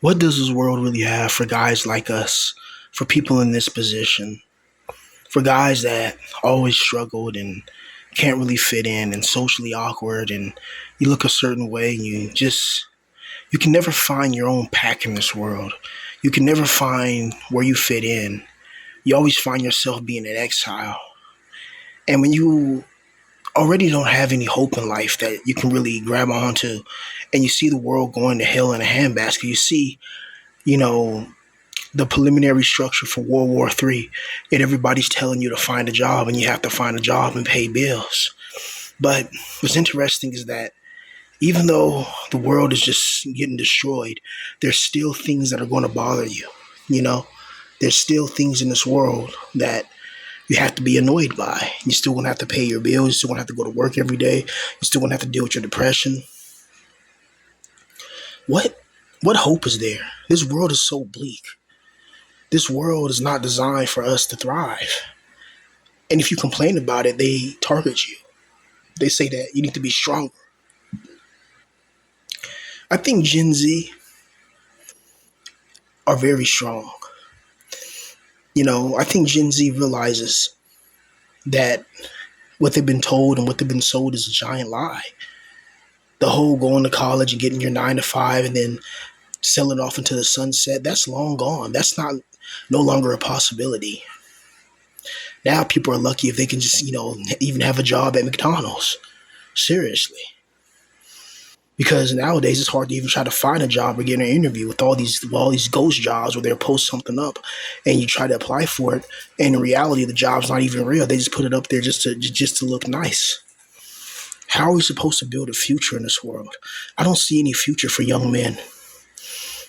What does this world really have for guys like us, for people in this position, for guys that always struggled and can't really fit in and socially awkward and you look a certain way and you can never find your own pack in this world. You can never find where you fit in. You always find yourself being in exile. And when you already don't have any hope in life that you can really grab onto and you see the world going to hell in a handbasket, you see, you know, the preliminary structure for World War III, and everybody's telling you to find a job and you have to find a job and pay bills. But what's interesting is that even though the world is just getting destroyed, there's still things that are going to bother you. You know, there's still things in this world that you have to be annoyed by. You're still going to have to pay your bills. You're still going to have to go to work every day. You're still going to have to deal with your depression. What what hope is there? This world is so bleak. This world is not designed for us to thrive. And if you complain about it, they target you. They say that you need to be stronger. I think Gen Z are very strong. I think Gen Z realizes that what they've been told and what they've been sold is a giant lie. The whole going to college and getting your 9 to 5 and then selling off into the sunset, that's long gone. That's not no longer a possibility. Now people are lucky if they can just, even have a job at McDonald's. Seriously. Because nowadays it's hard to even try to find a job or get an interview with all these ghost jobs where they'll post something up and you try to apply for it, and in reality the job's not even real. They just put it up there just to look nice. How are we supposed to build a future in this world? I don't see any future for young men,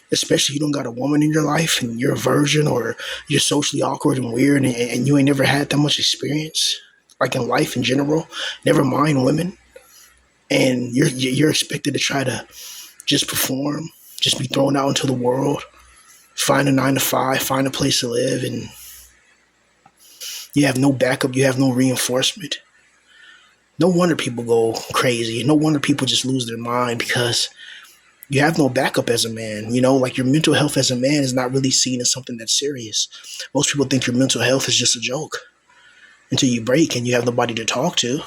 especially if you don't got a woman in your life and you're a virgin or you're socially awkward and weird and you ain't never had that much experience, like in life in general, never mind women. And you're expected to try to just perform, just be thrown out into the world, find a 9 to 5, find a place to live, and you have no backup, you have no reinforcement. No wonder people go crazy. No wonder people just lose their mind because you have no backup as a man. Like your mental health as a man is not really seen as something that's serious. Most people think your mental health is just a joke until you break and you have nobody to talk to.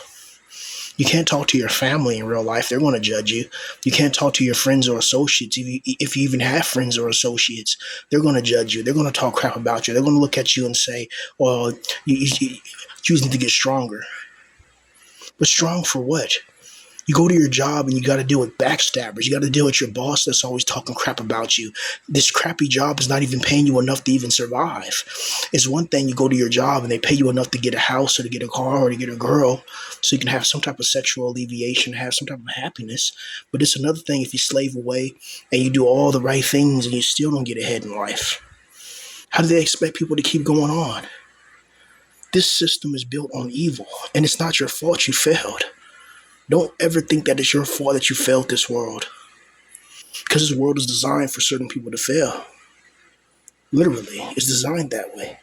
You can't talk to your family in real life. They're going to judge you. You can't talk to your friends or associates. If you even have friends or associates, they're going to judge you. They're going to talk crap about you. They're going to look at you and say, well, you need to get stronger. But strong for what? You go to your job and you got to deal with backstabbers. You got to deal with your boss that's always talking crap about you. This crappy job is not even paying you enough to even survive. It's one thing you go to your job and they pay you enough to get a house or to get a car or to get a girl so you can have some type of sexual alleviation, have some type of happiness. But it's another thing if you slave away and you do all the right things and you still don't get ahead in life. How do they expect people to keep going on? This system is built on evil, and it's not your fault you failed. Don't ever think that it's your fault that you failed this world. Because this world is designed for certain people to fail. Literally, it's designed that way.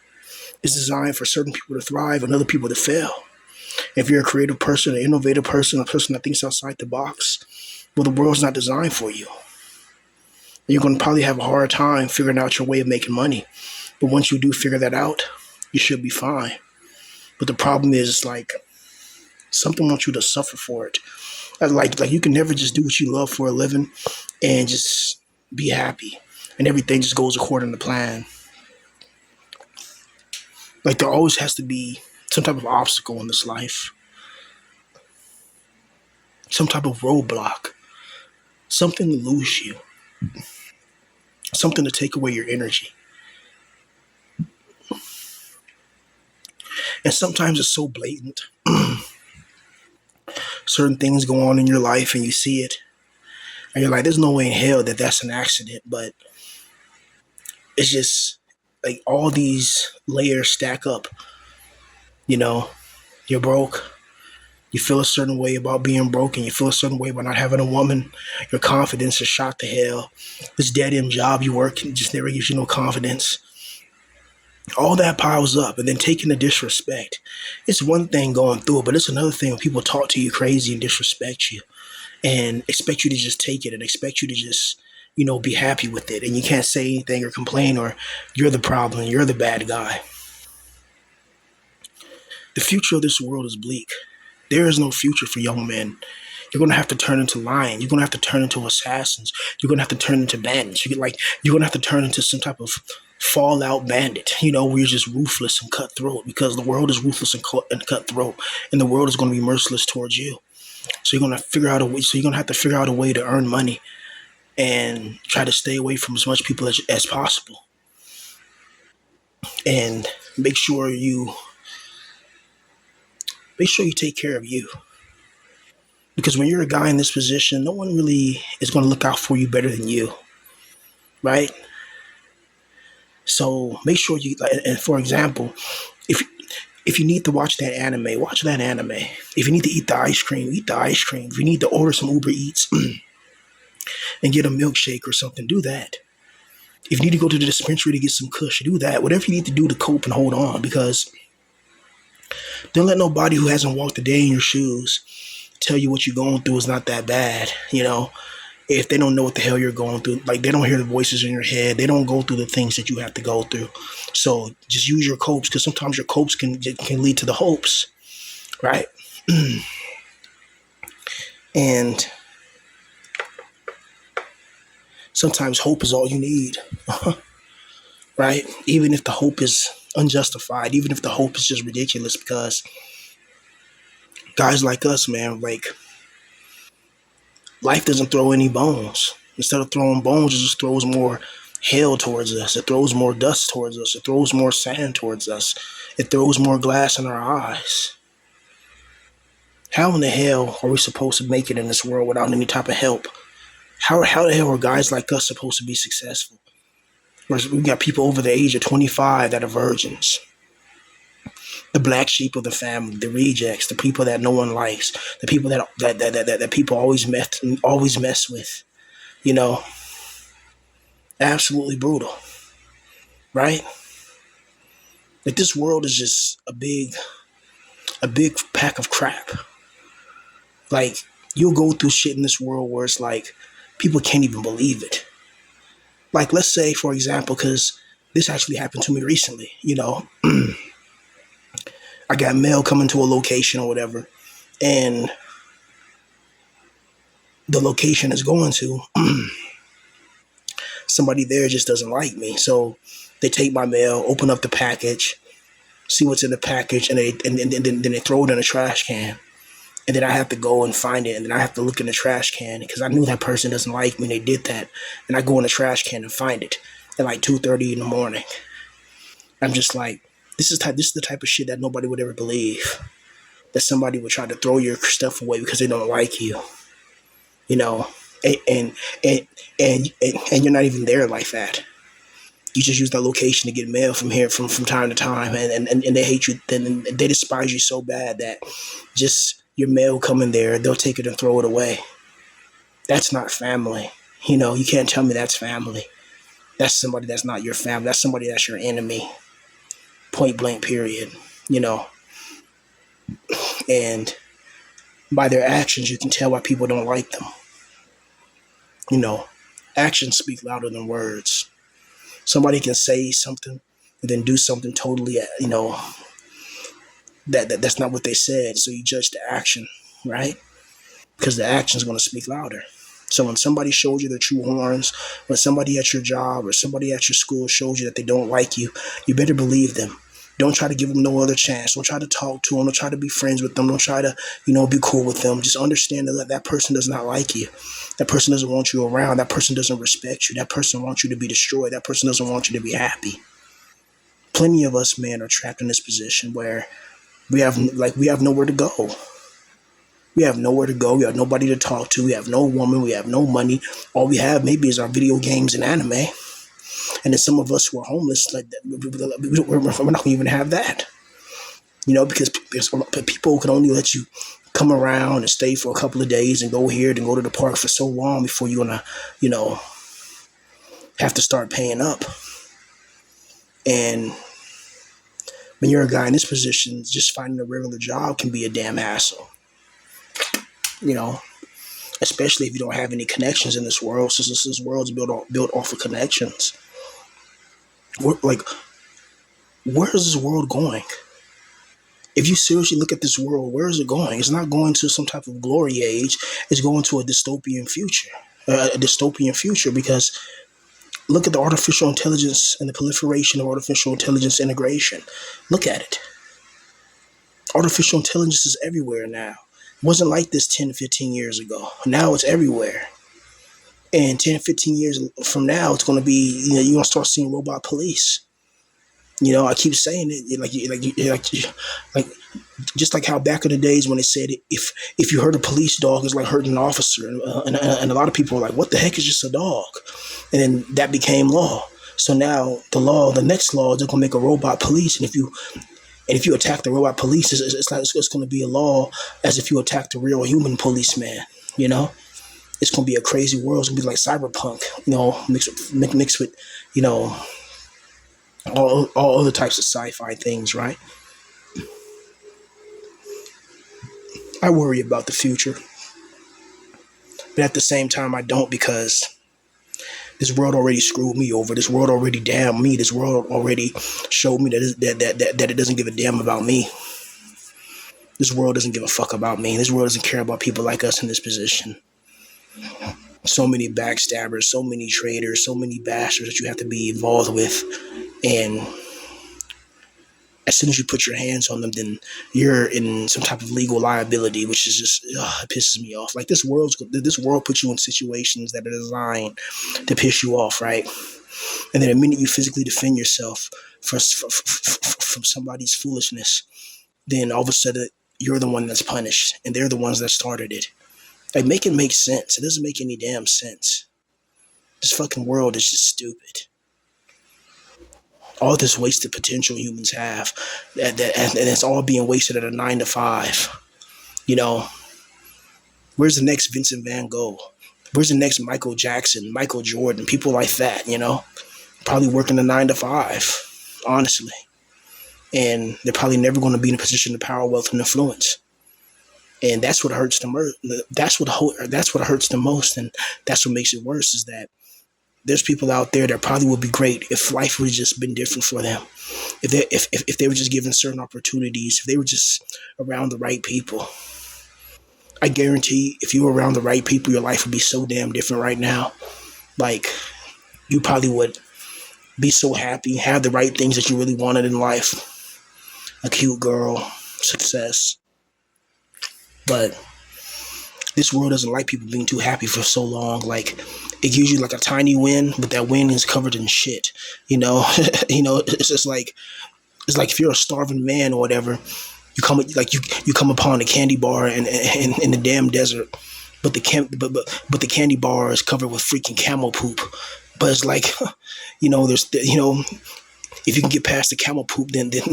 It's designed for certain people to thrive and other people to fail. If you're a creative person, an innovative person, a person that thinks outside the box, well, the world's not designed for you. You're going to probably have a hard time figuring out your way of making money. But once you do figure that out, you should be fine. But the problem is, something wants you to suffer for it. Like you can never just do what you love for a living and just be happy and everything just goes according to plan. Like there always has to be some type of obstacle in this life, some type of roadblock, something to lose you, something to take away your energy. And sometimes it's so blatant. Certain things go on in your life and you see it and you're like, there's no way in hell that that's an accident. But it's just like all these layers stack up. You're broke. You feel a certain way about being broken. You feel a certain way about not having a woman. Your confidence is shot to hell. This dead end job you work just never gives you no confidence. All that piles up, and then taking the disrespect. It's one thing going through it, but it's another thing when people talk to you crazy and disrespect you and expect you to just take it and expect you to just, be happy with it, and you can't say anything or complain, or you're the problem, you're the bad guy. The future of this world is bleak. There is no future for young men. You're gonna have to turn into lions. You're gonna have to turn into assassins. You're gonna have to turn into bandits. You're gonna have to turn into some type of fallout bandit. Where you're just ruthless and cutthroat, because the world is ruthless and cutthroat, and the world is gonna be merciless towards you. So you're gonna figure out a way. So you're gonna have to figure out a way to earn money and try to stay away from as much people as possible, and make sure you take care of you. Because when you're a guy in this position, no one really is going to look out for you better than you, right? So make sure you. And for example, if if you need to watch that anime, watch that anime. If you need to eat the ice cream, eat the ice cream. If you need to order some Uber Eats and get a milkshake or something, do that. If you need to go to the dispensary to get some kush, do that. Whatever you need to do to cope and hold on, because don't let nobody who hasn't walked a day in your shoes tell you what you're going through is not that bad. If they don't know what the hell you're going through, like they don't hear the voices in your head, they don't go through the things that you have to go through. So just use your copes, because sometimes your copes can lead to the hopes, right? And sometimes hope is all you need, right? Even if the hope is unjustified, even if the hope is just ridiculous, because guys like us, man, like life doesn't throw any bones. Instead of throwing bones, it just throws more hell towards us. It throws more dust towards us. It throws more sand towards us. It throws more glass in our eyes. How in the hell are we supposed to make it in this world without any type of help? How the hell are guys like us supposed to be successful? We got people over the age of 25 that are virgins. The black sheep of the family, the rejects, the people that no one likes, the people that people always mess with. You know, absolutely brutal, right? Like this world is just a big pack of crap. Like you'll go through shit in this world where it's like people can't even believe it. Like let's say, for example, because this actually happened to me recently. I got mail coming to a location or whatever, and the location is going to somebody there just doesn't like me. So they take my mail, open up the package, see what's in the package, and then they throw it in a trash can. And then I have to go and find it, and then I have to look in the trash can because I knew that person doesn't like me. And they did that, and I go in the trash can and find it at like 2:30 in the morning. I'm just like, this is the type of shit that nobody would ever believe. That somebody would try to throw your stuff away because they don't like you. You know, and and and and you're not even there like that. You just use that location to get mail from here from time to time, and they hate you. Then they despise you so bad that just your mail coming there, they'll take it and throw it away. That's not family. You can't tell me that's family. That's somebody that's not your family. That's somebody that's your enemy. Point blank. Period. You know, and by their actions, you can tell why people don't like them. You know, actions speak louder than words. Somebody can say something and then do something totally, that's not what they said. So you judge the action, right? Because the action is going to speak louder. So when somebody shows you their true horns, when somebody at your job or somebody at your school shows you that they don't like you, you better believe them. Don't try to give them no other chance. Don't try to talk to them. Don't try to be friends with them. Don't try to, be cool with them. Just understand that that person does not like you. That person doesn't want you around. That person doesn't respect you. That person wants you to be destroyed. That person doesn't want you to be happy. Plenty of us men are trapped in this position where we have nowhere to go. We have nowhere to go. We have nobody to talk to. We have no woman. We have no money. All we have maybe is our video games and anime. And then some of us who are homeless, like we're not going to even have that. Because people can only let you come around and stay for a couple of days and go here and go to the park for so long before you're going to, have to start paying up. And when you're a guy in this position, just finding a regular job can be a damn hassle. especially if you don't have any connections in this world. Since this world's built off of connections. Like, where is this world going? If you seriously look at this world, where is it going? It's not going to some type of glory age. It's going to a dystopian future. A dystopian future, because look at the artificial intelligence and the proliferation of artificial intelligence integration. Look at it. Artificial intelligence is everywhere now. It wasn't like this 10, 15 years ago. Now it's everywhere. And 10, 15 years from now, it's going to be, you're going to start seeing robot police. I keep saying it, like just like how back in the days when they said if you hurt a police dog, it's like hurting an officer, and a lot of people are like, what the heck is just a dog? And then that became law. So now the next law, they're gonna make a robot police, and if you attack the robot police, it's going to be a law as if you attacked a real human policeman. It's going to be a crazy world. It's going to be like cyberpunk, mixed with, all other types of sci-fi things, right? I worry about the future, but at the same time, I don't, because this world already screwed me over. This world already damned me. This world already showed me that it doesn't give a damn about me. This world doesn't give a fuck about me. This world doesn't care about people like us in this position. So many backstabbers, so many traitors, so many bastards that you have to be involved with. And as soon as you put your hands on them, then you're in some type of legal liability, which is just, it pisses me off. Like, this world puts you in situations that are designed to piss you off, right? And then the minute you physically defend yourself from somebody's foolishness, then all of a sudden you're the one that's punished, and they're the ones that started it. Like, make it make sense. It doesn't make any damn sense. This fucking world is just stupid. All this wasted potential humans have, and it's all being wasted at a 9 to 5. Where's the next Vincent Van Gogh? Where's the next Michael Jackson, Michael Jordan, people like that? Probably working a 9 to 5, honestly, and they're probably never going to be in a position of power, wealth, and influence. And that's what hurts the most. That's what hurts the most, and that's what makes it worse. Is that there's people out there that probably would be great if life would have just been different for them. If they were just given certain opportunities, if they were just around the right people. I guarantee if you were around the right people, your life would be so damn different right now. Like, you probably would be so happy, have the right things that you really wanted in life. A cute girl, success. But this world doesn't like people being too happy for so long. Like, it gives you like a tiny win, but that win is covered in shit. It's just like, if you're a starving man or whatever, you come upon a candy bar in the damn desert, but the candy bar is covered with freaking camel poop. But it's like, if you can get past the camel poop, then you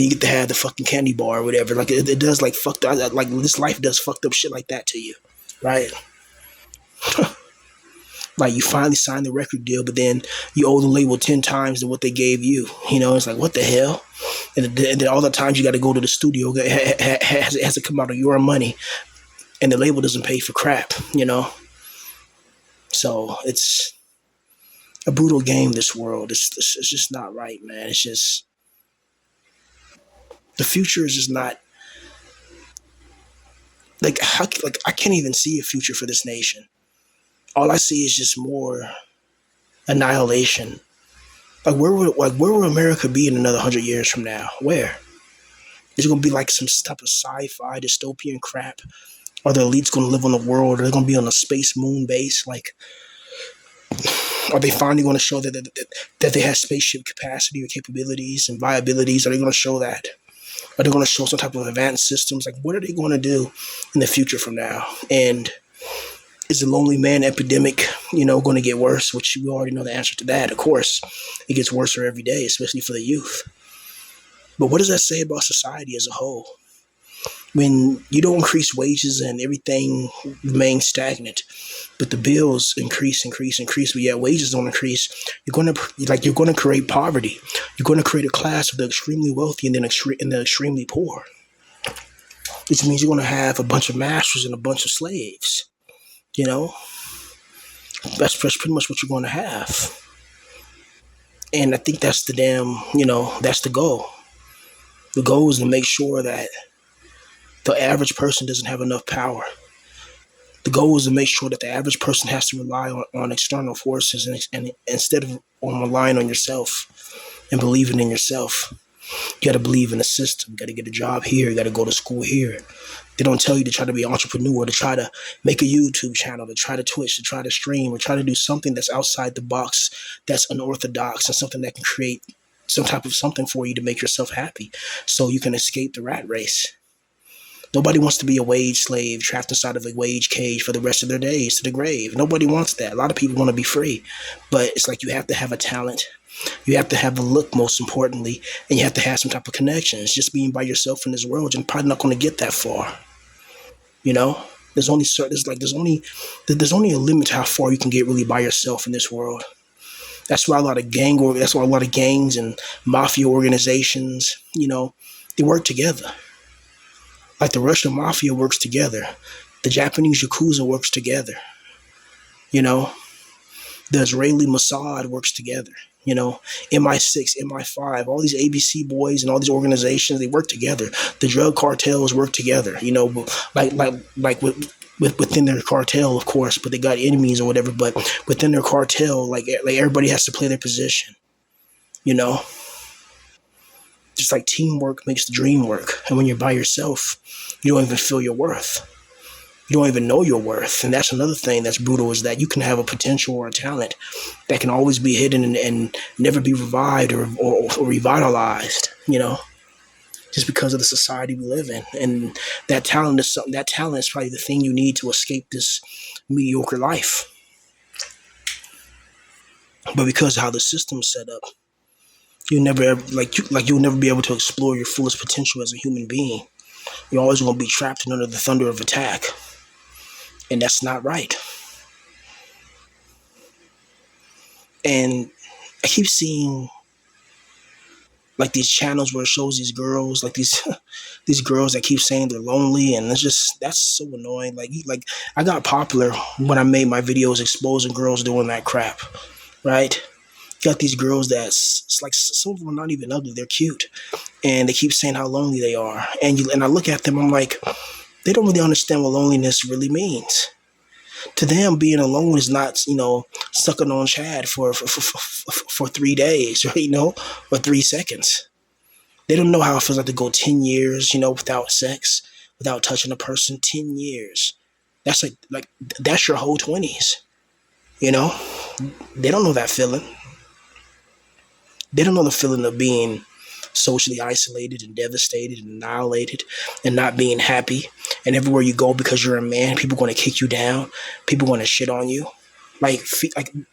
get to have the fucking candy bar or whatever. Like, it does, like, fucked up, like, this life does fucked up shit like that to you, right? Like, you finally signed the record deal, but then you owe the label 10 times than what they gave you. It's like, what the hell? And then all the times you got to go to the studio, it has to come out of your money, and the label doesn't pay for crap. So it's a brutal game. This world, it's just not right, man. It's just, the future is just not, like, I can't even see a future for this nation. All I see is just more annihilation. Like, where will America be in another 100 years from now? Where? Is it going to be like some type of sci-fi dystopian crap? Are the elites going to live on the world? Are they going to be on a space moon base? Like, are they finally going to show that they have spaceship capacity or capabilities and viabilities? Are they going to show that? Are they going to show some type of advanced systems? Like, what are they going to do in the future from now? And is the lonely man epidemic, going to get worse? Which we already know the answer to that. Of course, it gets worse every day, especially for the youth. But what does that say about society as a whole? When you don't increase wages and everything remains stagnant, but the bills increase, but yet wages don't increase, you're going to create poverty. You're going to create a class of the extremely wealthy and then the extremely poor. which means you're going to have a bunch of masters and a bunch of slaves. You know, that's pretty much what you're going to have. And I think that's the that's the goal. The goal is to make sure that the average person doesn't have enough power. The goal is to make sure that the average person has to rely on external forces, and instead of relying on yourself and believing in yourself. You got to believe in the system. You got to get a job here. You got to go to school here. They don't tell you to try to be an entrepreneur, to try to make a YouTube channel, to try to Twitch, to try to stream, or try to do something that's outside the box, that's unorthodox, and something that can create some type of something for you to make yourself happy so you can escape the rat race. Nobody wants to be a wage slave trapped inside of a wage cage for the rest of their days to the grave. Nobody wants that. A lot of people want to be free, but it's like you have to have a talent. You have to have the look, most importantly, and you have to have some type of connections. Just being by yourself in this world, you're probably not going to get that far. You know, there's only there's only a limit to how far you can get really by yourself in this world. That's why that's why a lot of gangs and mafia organizations, they work together. Like the Russian mafia works together, the Japanese yakuza works together. You know, the Israeli Mossad works together. MI6, MI5, all these ABC boys and all these organizations, they work together. The drug cartels work together. Within their cartel, of course, but they got enemies or whatever. But within their cartel, like everybody has to play their position. Just like teamwork makes the dream work. And when you're by yourself, you don't even feel your worth. You don't even know your worth. And that's another thing that's brutal, is that you can have a potential or a talent that can always be hidden and never be revived or revitalized, just because of the society we live in. And that talent is probably the thing you need to escape this mediocre life. But because of how the system's set up, you'll never be able to explore your fullest potential as a human being. You're always going to be trapped under the thunder of attack. And that's not right. And I keep seeing like these channels where it shows these girls, like these these girls that keep saying they're lonely, and that's so annoying. Like I got popular when I made my videos exposing girls doing that crap, right? You got these girls it's like some of them are not even ugly, they're cute, and they keep saying how lonely they are, and I look at them, I'm like, they don't really understand what loneliness really means. To them, being alone is not, sucking on Chad for 3 days, or 3 seconds. They don't know how it feels like to go 10 years, without sex, without touching a person. 10 years. That's like that's your whole 20s. They don't know that feeling. They don't know the feeling of being socially isolated and devastated and annihilated and not being happy. And everywhere you go, because you're a man, people are going to kick you down. People are going to shit on you. Like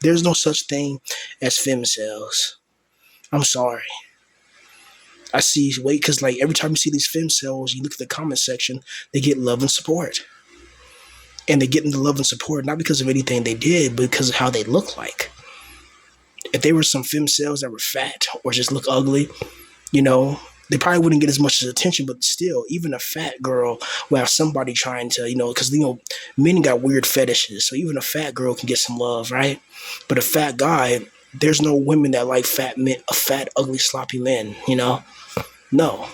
there's no such thing as femcels. I'm sorry. Because every time you see these femcels, you look at the comment section, they get love and support. And they get into love and support not because of anything they did, but because of how they look like. If they were some femcels that were fat or just look ugly, they probably wouldn't get as much attention. But still, even a fat girl will have somebody trying to, because men got weird fetishes, so even a fat girl can get some love, right? But a fat guy, there's no women that like fat men, fat, ugly, sloppy men, No.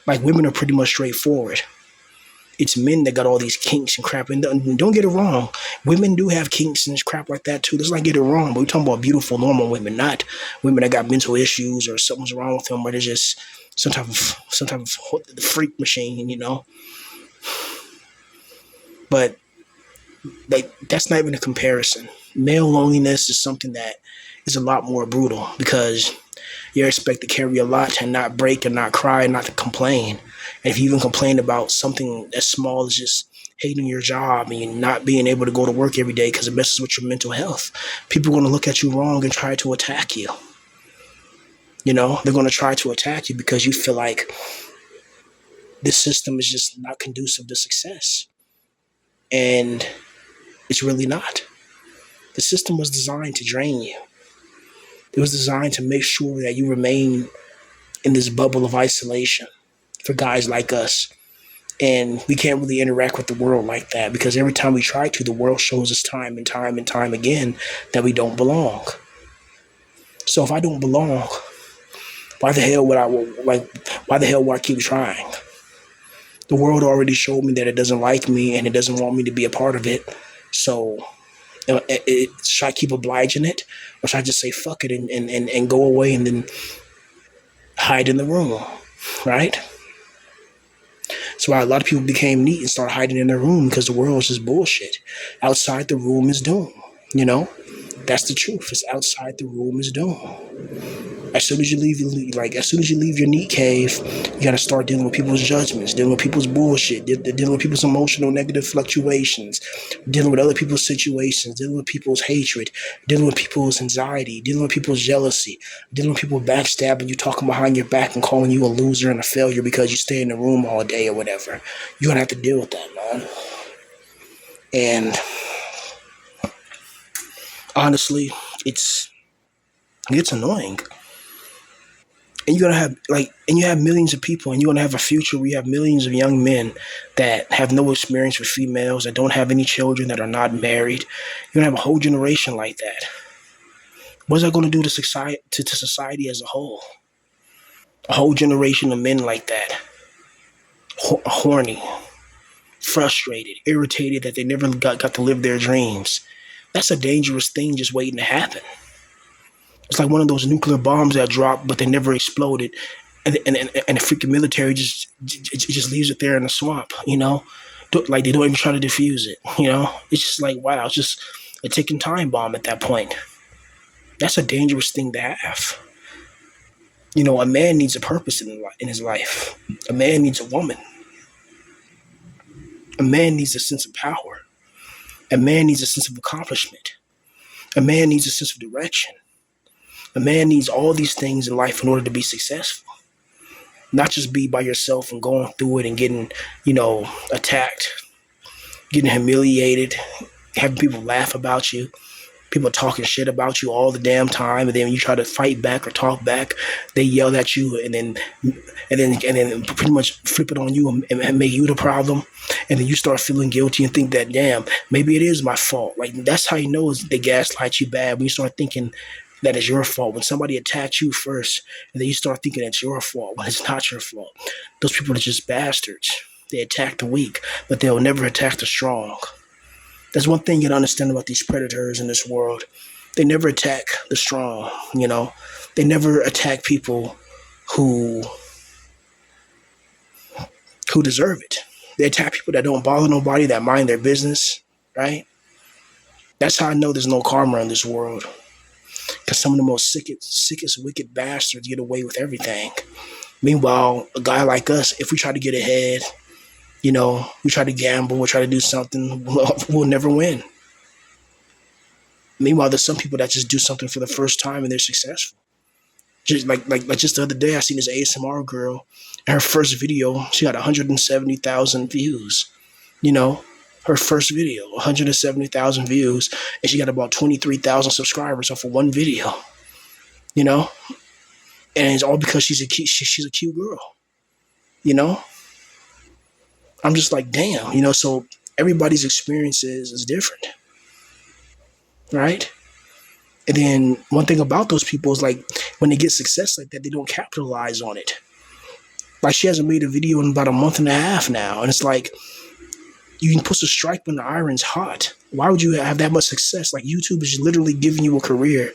Like, women are pretty much straightforward. It's men that got all these kinks and crap. And don't get it wrong, women do have kinks and crap like that too. Let's not get it wrong. But we're talking about beautiful, normal women, not women that got mental issues or something's wrong with them, or they're just some type of freak machine, But that's not even a comparison. Male loneliness is something that is a lot more brutal, because you're expected to carry a lot and not break and not cry and not to complain. And if you even complain about something as small as just hating your job and not being able to go to work every day because it messes with your mental health, people are going to look at you wrong and try to attack you. They're going to try to attack you because you feel like this system is just not conducive to success. And it's really not. The system was designed to drain you. It was designed to make sure that you remain in this bubble of isolation. for guys like us. And we can't really interact with the world like that because every time we try to, the world shows us time and time and time again that we don't belong. So if I don't belong, why the hell would I like? Why the hell would I keep trying? The world already showed me that it doesn't like me and it doesn't want me to be a part of it. So should I keep obliging it, or should I just say fuck it and go away and then hide in the room, right? That's why a lot of people became neat and started hiding in their room because the world is just bullshit. Outside the room is doom. You know, that's the truth. It's outside the room is doom. As soon as you leave, as soon as you leave your neat cave, you got to start dealing with people's judgments, dealing with people's bullshit, dealing with people's emotional negative fluctuations, dealing with other people's situations, dealing with people's hatred, dealing with people's anxiety, dealing with people's jealousy, dealing with people backstabbing you, talking behind your back and calling you a loser and a failure because you stay in the room all day or whatever. You're gonna have to deal with that, man. And honestly, it's annoying. And you're gonna have and you have millions of people, and you're gonna have a future where you have millions of young men that have no experience with females, that don't have any children, that are not married. You're gonna have a whole generation like that. What's that gonna do to society, to society as a whole? A whole generation of men like that, horny, frustrated, irritated that they never got to live their dreams. That's a dangerous thing just waiting to happen. It's like one of those nuclear bombs that dropped, but they never exploded, and the freaking military just leaves it there in the swamp. Like they don't even try to defuse it. It's just like wow, it's just a ticking time bomb at that point. That's a dangerous thing to have. A man needs a purpose in his life. A man needs a woman. A man needs a sense of power. A man needs a sense of accomplishment. A man needs a sense of direction. A man needs all these things in life in order to be successful. Not just be by yourself and going through it and getting, attacked, getting humiliated, having people laugh about you, people talking shit about you all the damn time, and then when you try to fight back or talk back, they yell at you and then pretty much flip it on you and make you the problem, and then you start feeling guilty and think that damn, maybe it is my fault. Like that's how you know they gaslight you bad, when you start thinking that it's your fault. When somebody attacks you first, and then you start thinking it's your fault when it's not your fault. Those people are just bastards. They attack the weak, but they'll never attack the strong. There's one thing you gotta understand about these predators in this world. They never attack the strong, They never attack people who deserve it. They attack people that don't bother nobody, that mind their business, right? That's how I know there's no karma in this world. Because some of the most sickest, wicked bastards get away with everything. Meanwhile, a guy like us, if we try to get ahead, we try to gamble, we try to do something, we'll never win. Meanwhile, there's some people that just do something for the first time and they're successful. Just like just the other day, I seen this ASMR girl, and her first video, she got 170,000 views. Her first video, 170,000 views, and she got about 23,000 subscribers off of one video. And it's all because she's a cute girl. I'm just like, damn. So everybody's experiences is different, right? And then one thing about those people is like when they get success like that, they don't capitalize on it. Like she hasn't made a video in about a month and a half now, and it's like you can put a strike when the iron's hot. Why would you have that much success? Like YouTube is literally giving you a career,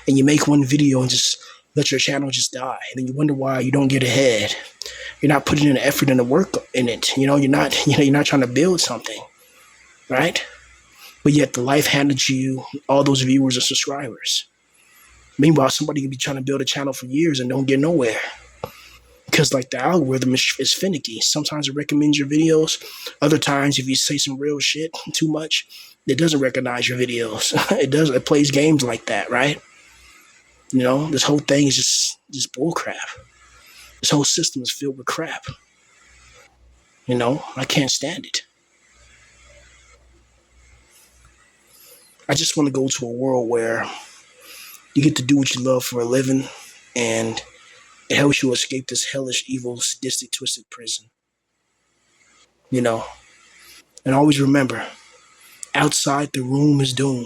and you make one video and just let your channel just die, and then you wonder why you don't get ahead. You're not putting in the effort and the work in it. You're not trying to build something, right? But yet the life handed you all those viewers and subscribers. Meanwhile, somebody can be trying to build a channel for years and don't get nowhere. Because like the algorithm is finicky. Sometimes it recommends your videos. Other times, if you say some real shit too much, it doesn't recognize your videos. It plays games like that, right? This whole thing is just bull crap. This whole system is filled with crap. I can't stand it. I just want to go to a world where you get to do what you love for a living, and It helps you escape this hellish, evil, sadistic, twisted prison. You know, and always remember, outside the room is doom.